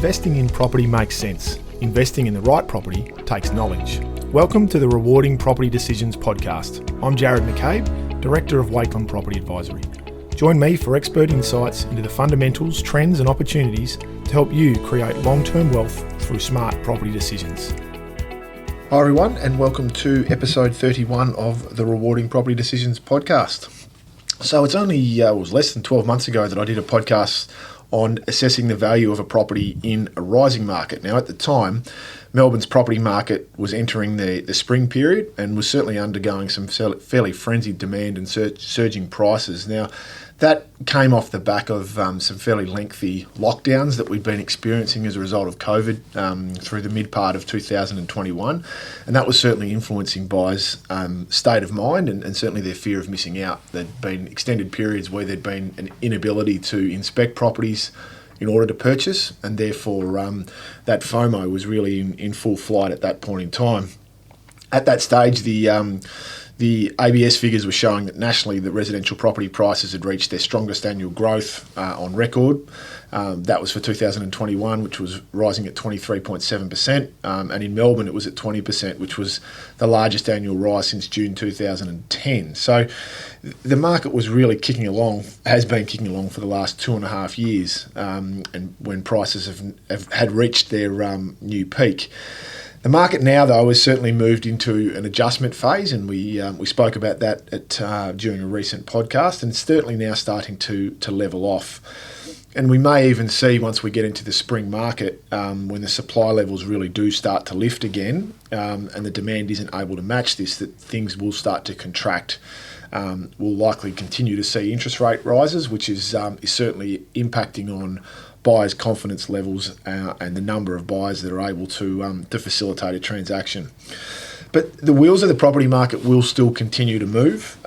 investing in property makes sense, investing in the right property takes knowledge. Welcome to the Rewarding Property Decisions podcast. I'm Jarrod McCabe, Director of Wakeland Property Advisory. Join me for expert insights into the fundamentals, trends and opportunities to help you create long-term wealth through smart property decisions. Hi everyone, and welcome to episode 31 of the Rewarding Property Decisions podcast. So it's only, it was less than 12 months ago that I did a podcast on assessing the value of a property in a rising market. Now at the time, Melbourne's property market was entering the spring period and was certainly undergoing some fairly frenzied demand and surging prices. Now that came off the back of some fairly lengthy lockdowns that we'd been experiencing as a result of COVID through the mid part of 2021. And that was certainly influencing buyers' state of mind and certainly their fear of missing out. There'd been extended periods where there'd been an inability to inspect properties in order to purchase, and therefore that FOMO was really in full flight at that point in time. At that stage, the ABS figures were showing that nationally the residential property prices had reached their strongest annual growth on record. That was for 2021, which was rising at 23.7%. And in Melbourne, it was at 20%, which was the largest annual rise since June 2010. So the market was really has been kicking along for the last 2.5 years, and when prices had reached their new peak. The market now, though, has certainly moved into an adjustment phase, and we spoke about that during a recent podcast, and it's certainly now starting to level off. And we may even see, once we get into the spring market, when the supply levels really do start to lift again, and the demand isn't able to match this, that things will start to contract. We'll likely continue to see interest rate rises, which is certainly impacting on buyers' confidence levels and the number of buyers that are able to facilitate a transaction. But the wheels of the property market will still continue to move.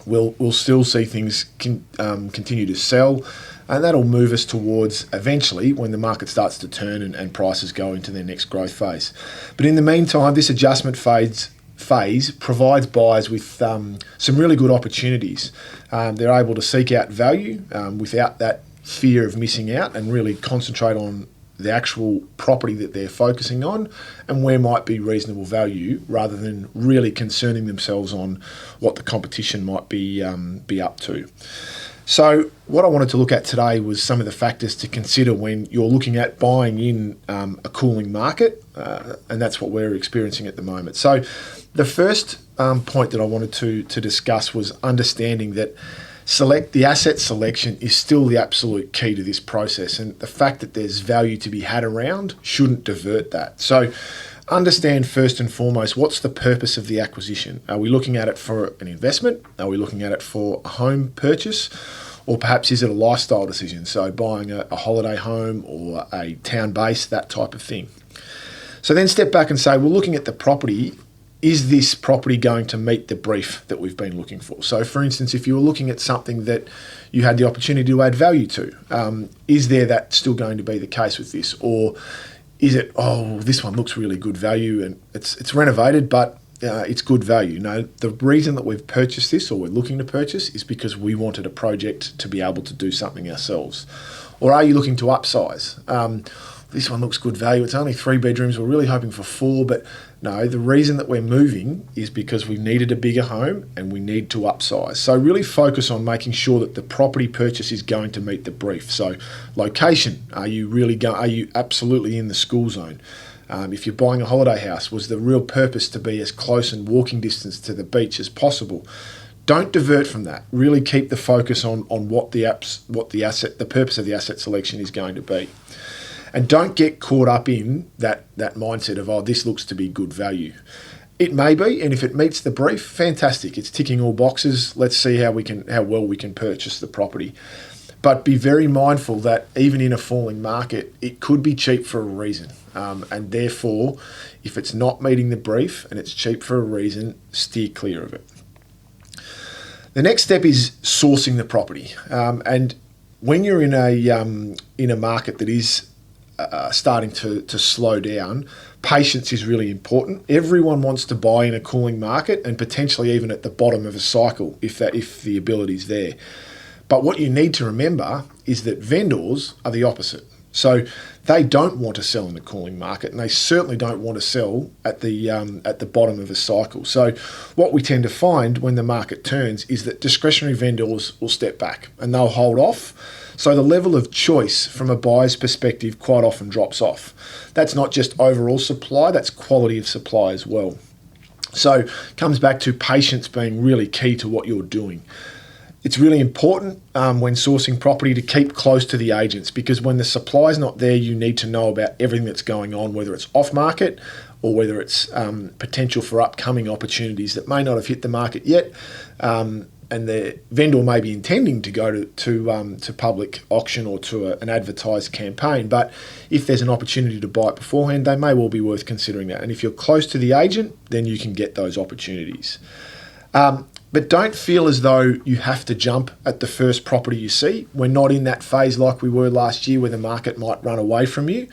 We'll still see things continue to sell, and that'll move us towards eventually when the market starts to turn and prices go into their next growth phase. But in the meantime, this adjustment phase provides buyers with some really good opportunities. They're able to seek out value without that fear of missing out and really concentrate on the actual property that they're focusing on and where might be reasonable value, rather than really concerning themselves on what the competition might be up to. So what I wanted to look at today was some of the factors to consider when you're looking at buying in a cooling market, and that's what we're experiencing at the moment. So the first point that I wanted to discuss was understanding that the asset selection is still the absolute key to this process, and the fact that there's value to be had around shouldn't divert that. So understand first and foremost, what's the purpose of the acquisition? Are we looking at it for an investment? Are we looking at it for a home purchase? Or perhaps is it a lifestyle decision? So buying a holiday home or a town base, that type of thing. So then step back and say, well, looking at the property, is this property going to meet the brief that we've been looking for? So for instance, if you were looking at something that you had the opportunity to add value to, is that still going to be the case with this? Or is it, this one looks really good value and it's renovated, but it's good value? No, the reason that we've purchased this or we're looking to purchase is because we wanted a project to be able to do something ourselves. Or are you looking to upsize? This one looks good value. It's only 3 bedrooms. We're really hoping for 4, but no, the reason that we're moving is because we needed a bigger home and we need to upsize. So really focus on making sure that the property purchase is going to meet the brief. So location, are you absolutely in the school zone? If you're buying a holiday house, was the real purpose to be as close in walking distance to the beach as possible? Don't divert from that. Really keep the focus on what the purpose of the asset selection is going to be. And don't get caught up in that mindset of, this looks to be good value. It may be, and if it meets the brief, fantastic. It's ticking all boxes. Let's see how well we can purchase the property. But be very mindful that even in a falling market, it could be cheap for a reason. And therefore, if it's not meeting the brief and it's cheap for a reason, steer clear of it. The next step is sourcing the property. And when you're in a market that is starting to slow down, patience is really important. Everyone wants to buy in a cooling market and potentially even at the bottom of a cycle if the ability's there. But what you need to remember is that vendors are the opposite. So they don't want to sell in the cooling market, and they certainly don't want to sell at the bottom of a cycle. So what we tend to find when the market turns is that discretionary vendors will step back and they'll hold off. So the level of choice from a buyer's perspective quite often drops off. That's not just overall supply, that's quality of supply as well. So it comes back to patience being really key to what you're doing. It's really important when sourcing property to keep close to the agents, because when the supply is not there, you need to know about everything that's going on, whether it's off market or whether it's potential for upcoming opportunities that may not have hit the market yet. And the vendor may be intending to go to public auction or to an advertised campaign. But if there's an opportunity to buy it beforehand, they may well be worth considering that. And if you're close to the agent, then you can get those opportunities. But don't feel as though you have to jump at the first property you see. We're not in that phase like we were last year where the market might run away from you.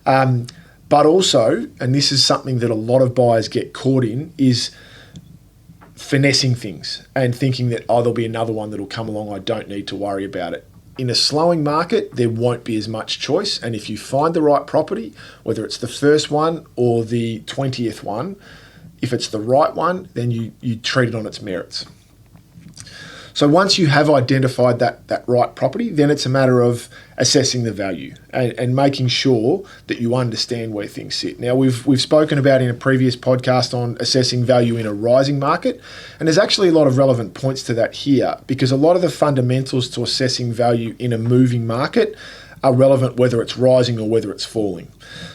But also, and this is something that a lot of buyers get caught in, is finessing things and thinking that, there'll be another one that'll come along, I don't need to worry about it. In a slowing market, there won't be as much choice. And if you find the right property, whether it's the first one or the 20th one, if it's the right one, then you treat it on its merits. So once you have identified that right property, then it's a matter of assessing the value and making sure that you understand where things sit. Now, we've spoken about in a previous podcast on assessing value in a rising market, and there's actually a lot of relevant points to that here, because a lot of the fundamentals to assessing value in a moving market are relevant whether it's rising or whether it's falling.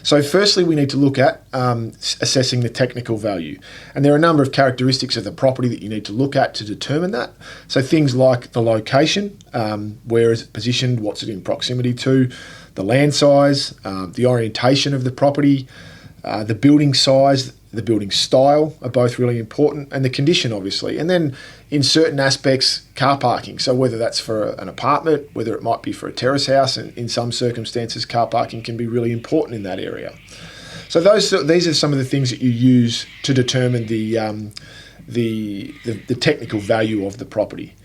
So firstly, we need to look at assessing the technical value. And there are a number of characteristics of the property that you need to look at to determine that. So things like the location, where is it positioned, what's it in proximity to, the land size, the orientation of the property, the building size, the building style are both really important, and the condition, obviously. And then in certain aspects, car parking. So whether that's for an apartment, whether it might be for a terrace house, and in some circumstances, car parking can be really important in that area. So these are some of the things that you use to determine the technical value of the property.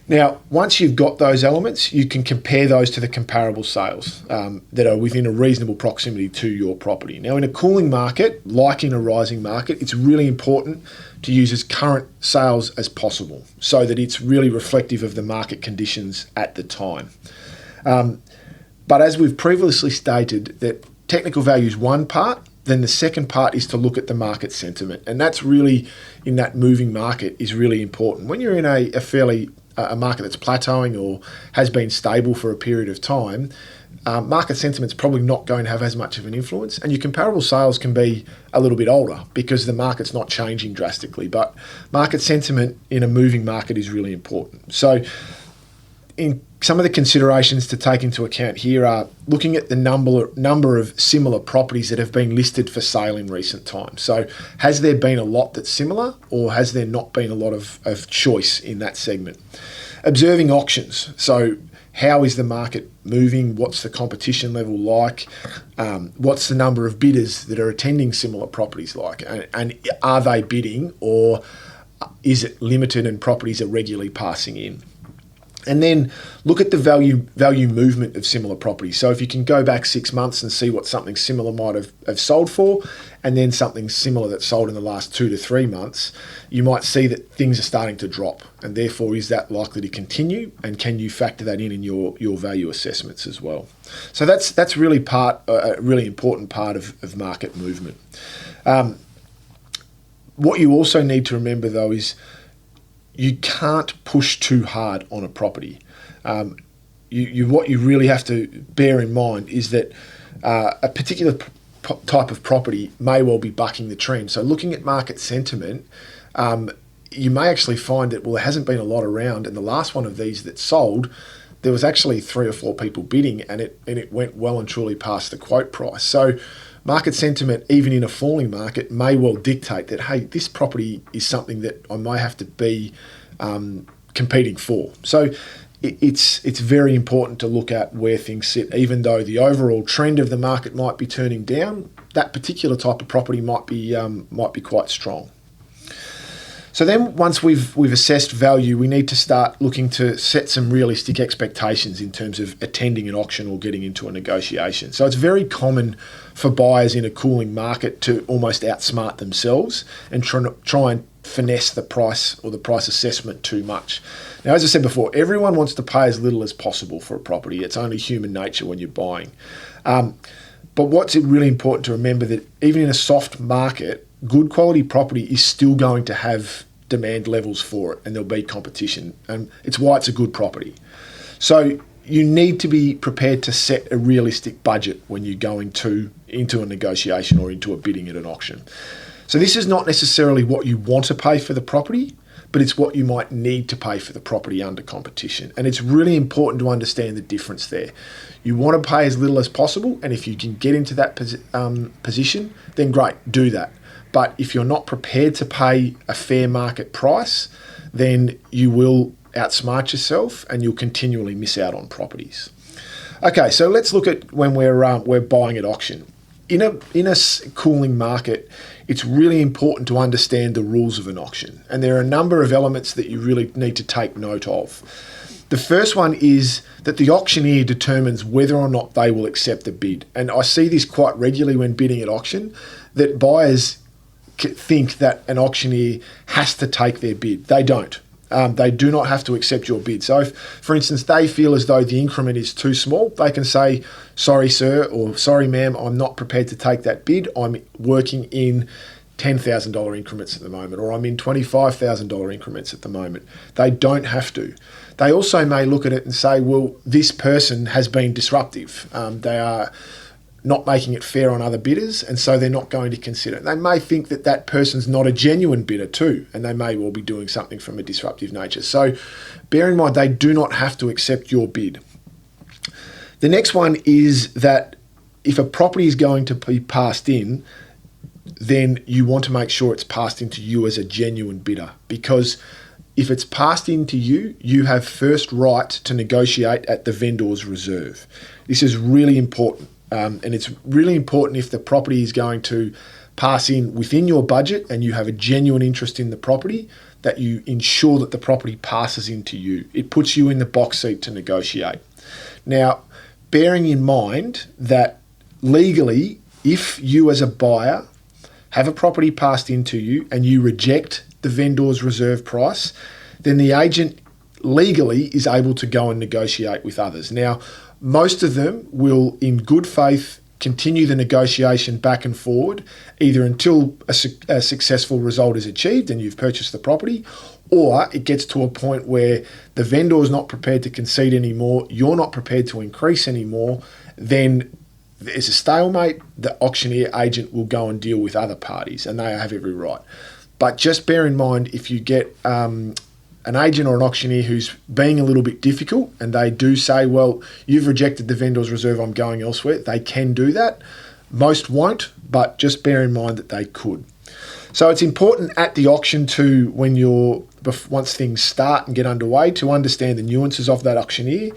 Now, once you've got those elements, you can compare those to the comparable sales that are within a reasonable proximity to your property. Now, in a cooling market, like in a rising market, it's really important to use as current sales as possible so that it's really reflective of the market conditions at the time. But as we've previously stated, that technical value is one part, then the second part is to look at the market sentiment. And that's really, in that moving market, is really important. When you're in a market that's plateauing or has been stable for a period of time, market sentiment's probably not going to have as much of an influence, and your comparable sales can be a little bit older because the market's not changing drastically. But market sentiment in a moving market is really important. So in some of the considerations to take into account here are looking at the number of similar properties that have been listed for sale in recent times. So has there been a lot that's similar, or has there not been a lot of choice in that segment? Observing auctions. So how is the market moving? What's the competition level like? What's the number of bidders that are attending similar properties like? And are they bidding, or is it limited and properties are regularly passing in? And then look at the value movement of similar properties. So if you can go back 6 months and see what something similar might have sold for, and then something similar that's sold in the last 2 to 3 months, you might see that things are starting to drop. And therefore, is that likely to continue? And can you factor that in your value assessments as well? So that's really a really important part of market movement. What you also need to remember, though, is you can't push too hard on a property. What you really have to bear in mind is that a particular type of property may well be bucking the trend. So looking at market sentiment, you may actually find that, there hasn't been a lot around, and the last one of these that sold, there was actually 3 or 4 people bidding, and it went well and truly past the quote price. So market sentiment, even in a falling market, may well dictate that, hey, this property is something that I may have to be competing for. So it's very important to look at where things sit. Even though the overall trend of the market might be turning down, that particular type of property might be quite strong. So then once we've assessed value, we need to start looking to set some realistic expectations in terms of attending an auction or getting into a negotiation. So it's very common for buyers in a cooling market to almost outsmart themselves and try and finesse the price or the price assessment too much. Now, as I said before, everyone wants to pay as little as possible for a property. It's only human nature when you're buying. But what's really important to remember that even in a soft market, good quality property is still going to have demand levels for it, and there'll be competition, and it's why it's a good property. So you need to be prepared to set a realistic budget when you're going into a negotiation or into a bidding at an auction. So this is not necessarily what you want to pay for the property, but it's what you might need to pay for the property under competition. And it's really important to understand the difference there. You want to pay as little as possible, and if you can get into that position, then great, do that. But if you're not prepared to pay a fair market price, then you will outsmart yourself and you'll continually miss out on properties. Okay, so let's look at when we're buying at auction. In a cooling market, it's really important to understand the rules of an auction. And there are a number of elements that you really need to take note of. The first one is that the auctioneer determines whether or not they will accept the bid. And I see this quite regularly when bidding at auction, that buyers think that an auctioneer has to take their bid. They don't. They do not have to accept your bid. So if, for instance, they feel as though the increment is too small, they can say, sorry, sir, or sorry, ma'am, I'm not prepared to take that bid. I'm working in $10,000 increments at the moment, or I'm in $25,000 increments at the moment. They don't have to. They also may look at it and say, well, this person has been disruptive. They are not making it fair on other bidders, and so they're not going to consider it. They may think that that person's not a genuine bidder too, and they may well be doing something from a disruptive nature. So bear in mind, they do not have to accept your bid. The next one is that if a property is going to be passed in, then you want to make sure it's passed into you as a genuine bidder, because if it's passed into you, you have first right to negotiate at the vendor's reserve. This is really important. And it's really important if the property is going to pass in within your budget and you have a genuine interest in the property, that you ensure that the property passes into you. It puts you in the box seat to negotiate. Now, bearing in mind that legally, if you as a buyer have a property passed into you and you reject the vendor's reserve price, then the agent legally is able to go and negotiate with others. Now, most of them will, in good faith, continue the negotiation back and forward, either until a successful result is achieved and you've purchased the property, or it gets to a point where the vendor is not prepared to concede anymore, you're not prepared to increase anymore, then there's a stalemate. The auctioneer agent will go and deal with other parties, and they have every right. But just bear in mind, if you get an agent or an auctioneer who's being a little bit difficult and they do say, well, you've rejected the vendor's reserve, I'm going elsewhere, they can do that. Most won't, but just bear in mind that they could. So it's important at the auction to, once things start and get underway, to understand the nuances of that auctioneer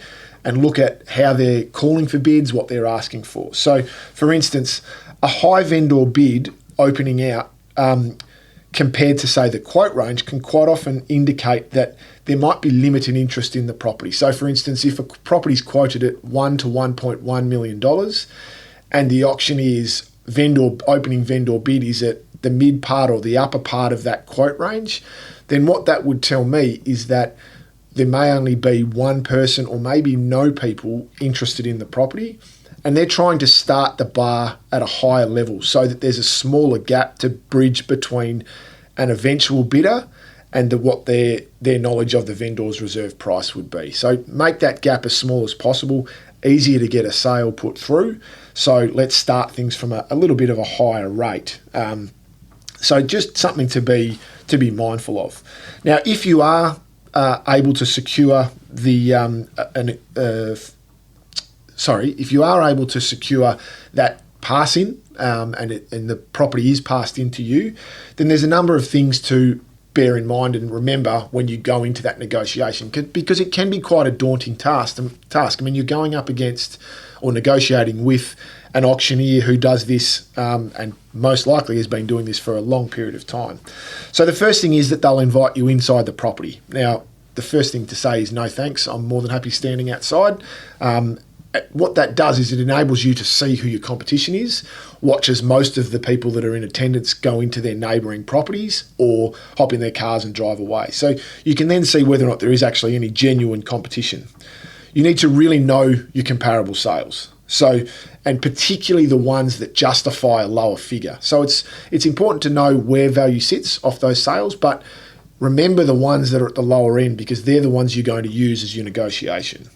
and look at how they're calling for bids, what they're asking for. So, for instance, a high vendor bid opening out compared to, say, the quote range can quite often indicate that there might be limited interest in the property. So, for instance, if a property is quoted at $1 to $1.1 million and the auctioneer's opening vendor bid is at the mid part or the upper part of that quote range, then what that would tell me is that there may only be one person or maybe no people interested in the property, and they're trying to start the bar at a higher level so that there's a smaller gap to bridge between an eventual bidder and what their knowledge of the vendor's reserve price would be. So make that gap as small as possible, easier to get a sale put through. So let's start things from a little bit of a higher rate. So just something to be mindful of. Now, if you are able to secure if you are able to secure that pass-in and the property is passed into you, then there's a number of things to bear in mind and remember when you go into that negotiation, because it can be quite a daunting task. I mean, you're going up against or negotiating with an auctioneer who does this and most likely has been doing this for a long period of time. So the first thing is that they'll invite you inside the property. Now, the first thing to say is no thanks. I'm more than happy standing outside. What that does is it enables you to see who your competition is, watch as most of the people that are in attendance go into their neighbouring properties or hop in their cars and drive away. So you can then see whether or not there is actually any genuine competition. You need to really know your comparable sales. So, and particularly the ones that justify a lower figure. So it's important to know where value sits off those sales, but remember the ones that are at the lower end, because they're the ones you're going to use as your negotiation.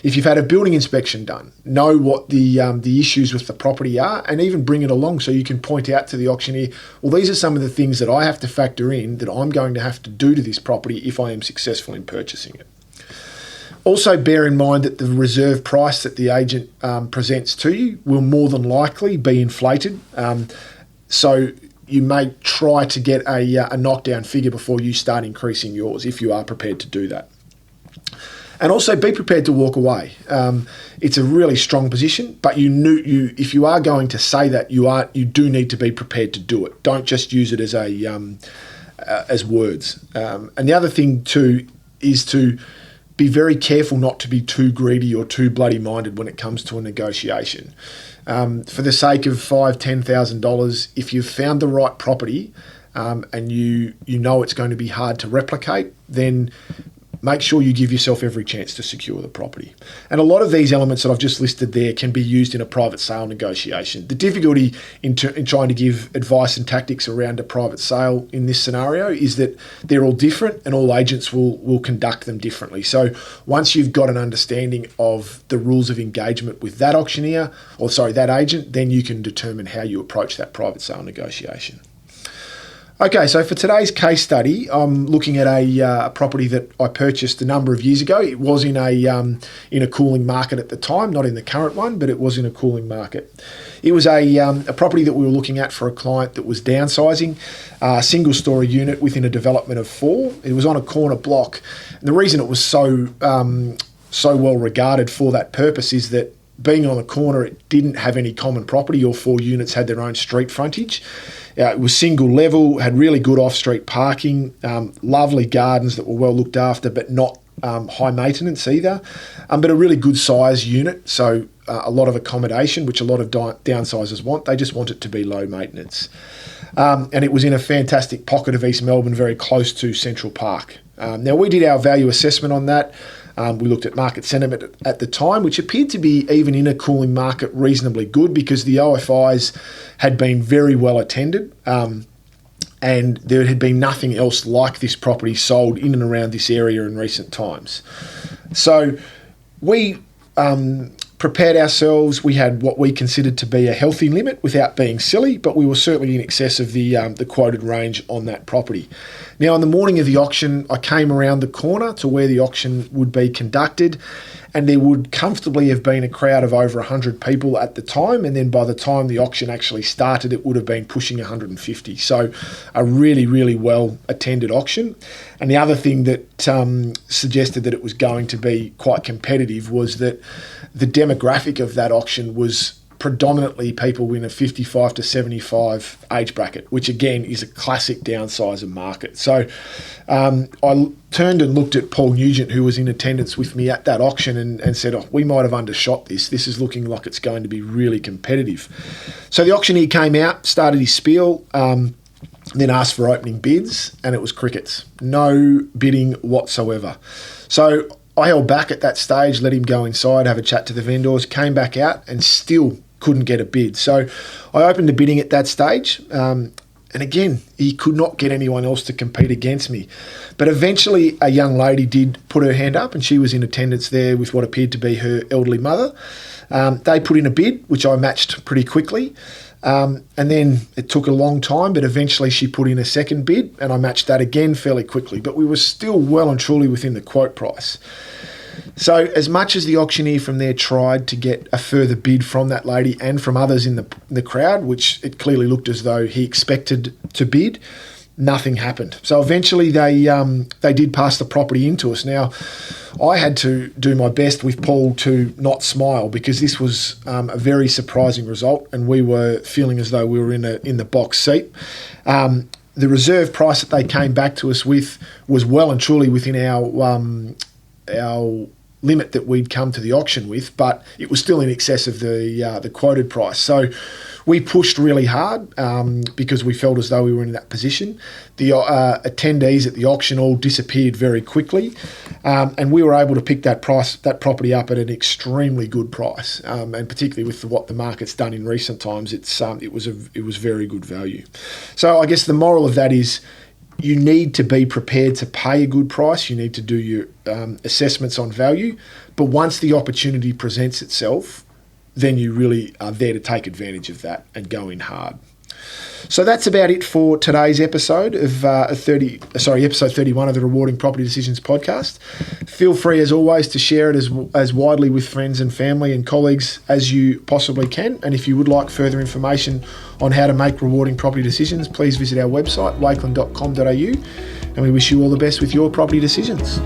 If you've had a building inspection done, know what the issues with the property are, and even bring it along so you can point out to the auctioneer, well, these are some of the things that I have to factor in that I'm going to have to do to this property if I am successful in purchasing it. Also bear in mind that the reserve price that the agent presents to you will more than likely be inflated. So you may try to get a knockdown figure before you start increasing yours, if you are prepared to do that. And also be prepared to walk away. It's a really strong position, but if you are going to say that, you do need to be prepared to do it. Don't just use it as words. And the other thing too is to be very careful not to be too greedy or too bloody minded when it comes to a negotiation. For the sake of $5,000-$10,000, if you've found the right property and you know it's going to be hard to replicate, then make sure you give yourself every chance to secure the property. And a lot of these elements that I've just listed there can be used in a private sale negotiation. The difficulty in trying to give advice and tactics around a private sale in this scenario is that they're all different and all agents will conduct them differently. So once you've got an understanding of the rules of engagement with that that agent, then you can determine how you approach that private sale negotiation. Okay, so for today's case study, I'm looking at a property that I purchased a number of years ago. It was in a cooling market at the time, not in the current one, but it was in a cooling market. It was a property that we were looking at for a client that was downsizing, a single-story unit within a development of 4. It was on a corner block. And the reason it was so well regarded for that purpose is that being on a corner, it didn't have any common property. All 4 units had their own street frontage. It was single level, had really good off-street parking, lovely gardens that were well looked after, but not high maintenance either, but a really good size unit. So a lot of accommodation, which a lot of downsizers want. They just want it to be low maintenance. And it was in a fantastic pocket of East Melbourne, very close to Central Park. Now, we did our value assessment on that. We looked at market sentiment at the time, which appeared to be, even in a cooling market, reasonably good, because the OFIs had been very well attended, and there had been nothing else like this property sold in and around this area in recent times. So we prepared ourselves. We had what we considered to be a healthy limit without being silly, but we were certainly in excess of the quoted range on that property. Now, on the morning of the auction, I came around the corner to where the auction would be conducted, and there would comfortably have been a crowd of over 100 people at the time, and then by the time the auction actually started, it would have been pushing 150. So a really, really well-attended auction. And the other thing that suggested that it was going to be quite competitive was that the demographic of that auction was predominantly people in a 55 to 75 age bracket, which again is a classic downsizer market. So I turned and looked at Paul Nugent, who was in attendance with me at that auction, and said, we might have undershot this. This is looking like it's going to be really competitive. So the auctioneer came out, started his spiel, then asked for opening bids, and it was crickets. No bidding whatsoever. So I held back at that stage, let him go inside, have a chat to the vendors, came back out and still couldn't get a bid. So I opened the bidding at that stage, and again, he could not get anyone else to compete against me. But eventually a young lady did put her hand up, and she was in attendance there with what appeared to be her elderly mother. They put in a bid, which I matched pretty quickly. And then it took a long time, but eventually she put in a second bid, and I matched that again fairly quickly. But we were still well and truly within the quote price. So as much as the auctioneer from there tried to get a further bid from that lady and from others in the crowd, which it clearly looked as though he expected to bid, nothing happened. So eventually they did pass the property into us. Now, I had to do my best with Paul to not smile, because this was a very surprising result, and we were feeling as though we were in the box seat. The reserve price that they came back to us with was well and truly within our limit that we'd come to the auction with, but it was still in excess of the quoted price. So we pushed really hard because we felt as though we were in that position. The attendees at the auction all disappeared very quickly, and we were able to pick that property up at an extremely good price. And particularly with what the market's done in recent times, it was very good value. So I guess the moral of that is, you need to be prepared to pay a good price. You need to do your assessments on value. But once the opportunity presents itself, then you really are there to take advantage of that and go in hard. So that's about it for today's episode of episode 31 of the Rewarding Property Decisions podcast. Feel free, as always, to share it as widely with friends and family and colleagues as you possibly can. And if you would like further information on how to make rewarding property decisions, please visit our website, wakeland.com.au, and we wish you all the best with your property decisions.